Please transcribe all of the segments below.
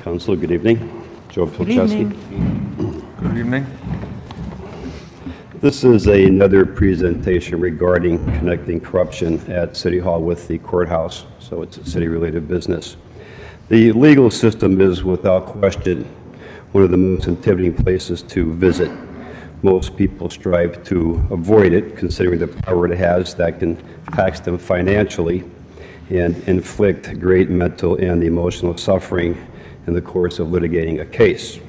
Council, good evening. Joe Pilchesky. Good evening. This is another presentation regarding connecting corruption at City Hall with the courthouse, so it's a city-related business. The legal system is, without question, one of the most intimidating places to visit. Most people strive to avoid it, considering the power it has that can tax them financially and inflict great mental and emotional suffering in the course of litigating a case.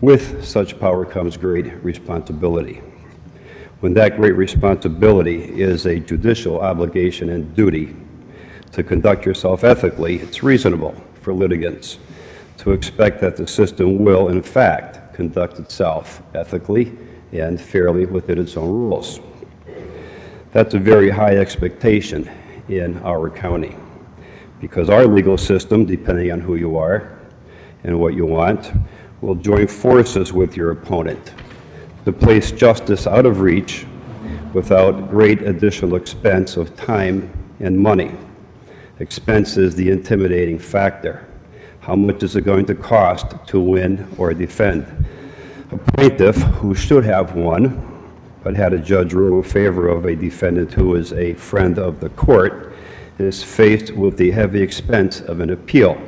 With such power comes great responsibility. When that great responsibility is a judicial obligation and duty to conduct yourself ethically, it's reasonable for litigants to expect that the system will, in fact, conduct itself ethically and fairly within its own rules. That's a very high expectation in our county, because our legal system, depending on who you are and what you want, will join forces with your opponent to place justice out of reach without great additional expense of time and money. Expense is the intimidating factor. How much is it going to cost to win or defend? A plaintiff who should have won, but had a judge rule in favor of a defendant who is a friend of the court, is faced with the heavy expense of an appeal.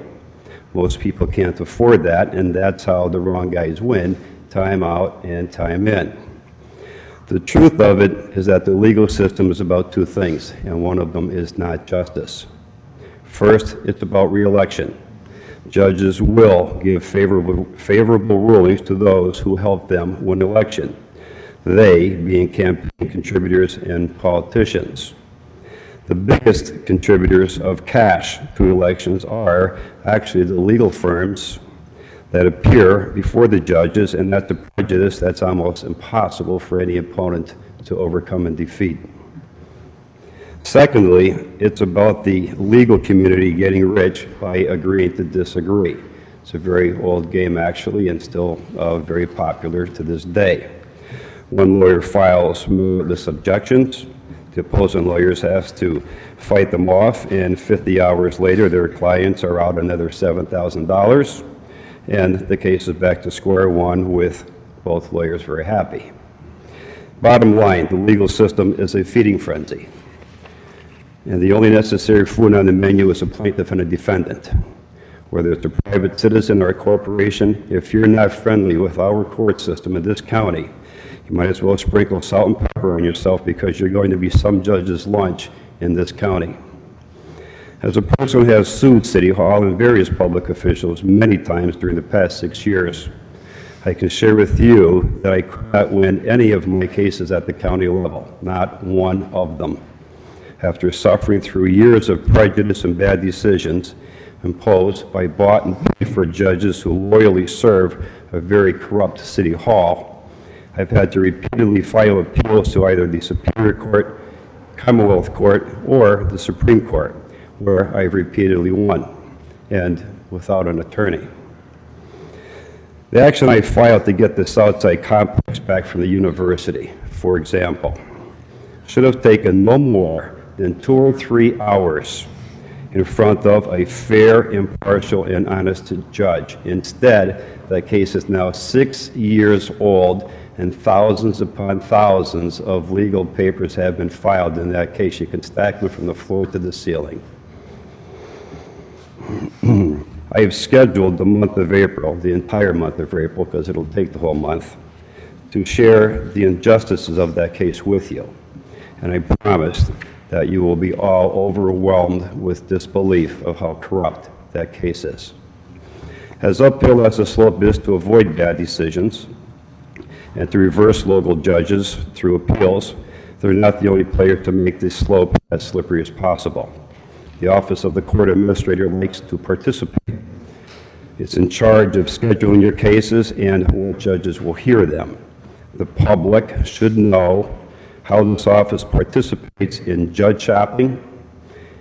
Most people can't afford that, and that's how the wrong guys win, time out and time in. The truth of it is that the legal system is about two things, and one of them is not justice. First, it's about re-election. Judges will give favorable rulings to those who help them win election, they being campaign contributors and politicians. The biggest contributors of cash to elections are actually the legal firms that appear before the judges, and that's a prejudice that's almost impossible for any opponent to overcome and defeat. Secondly, it's about the legal community getting rich by agreeing to disagree. It's a very old game, actually, and still very popular to this day. One lawyer files meritless objections. The opposing lawyers have to fight them off, and 50 hours later, their clients are out another $7,000, and the case is back to square one with both lawyers very happy. Bottom line, the legal system is a feeding frenzy, and the only necessary food on the menu is a plaintiff and a defendant. Whether it's a private citizen or a corporation, if you're not friendly with our court system in this county, you might as well sprinkle salt and pepper on yourself, because you're going to be some judge's lunch in this county. As a person who has sued City Hall and various public officials many times during the past 6 years, I can share with you that I could not win any of my cases at the county level, not one of them, after suffering through years of prejudice and bad decisions imposed by bought and paid for judges who loyally serve a very corrupt City Hall. I've had to repeatedly file appeals to either the Superior Court, Commonwealth Court, or the Supreme Court, where I've repeatedly won, and without an attorney. The action I filed to get the Southside complex back from the university, for example, should have taken no more than 2 or 3 hours in front of a fair, impartial, and honest judge. Instead, that case is now 6 years old, and thousands upon thousands of legal papers have been filed in that case. You can stack them from the floor to the ceiling. I have scheduled the month of April, the entire month of April, because it'll take the whole month, to share the injustices of that case with you. And I promise that you will be all overwhelmed with disbelief of how corrupt that case is. As uphill as the slope is to avoid bad decisions and to reverse local judges through appeals, they're not the only player to make this slope as slippery as possible. The Office of the Court Administrator likes to participate. It's in charge of scheduling your cases and when judges will hear them. The public should know how this office participates in judge shopping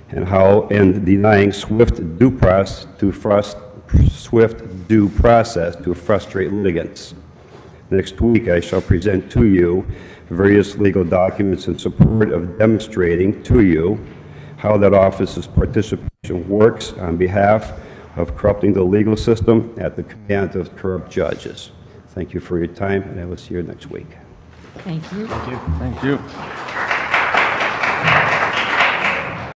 and how in denying swift due process to frustrate litigants. Next week, I shall present to you various legal documents in support of demonstrating to you how that office's participation works on behalf of corrupting the legal system at the command of corrupt judges. Thank you for your time, and I will see you next week. Thank you. Thank you.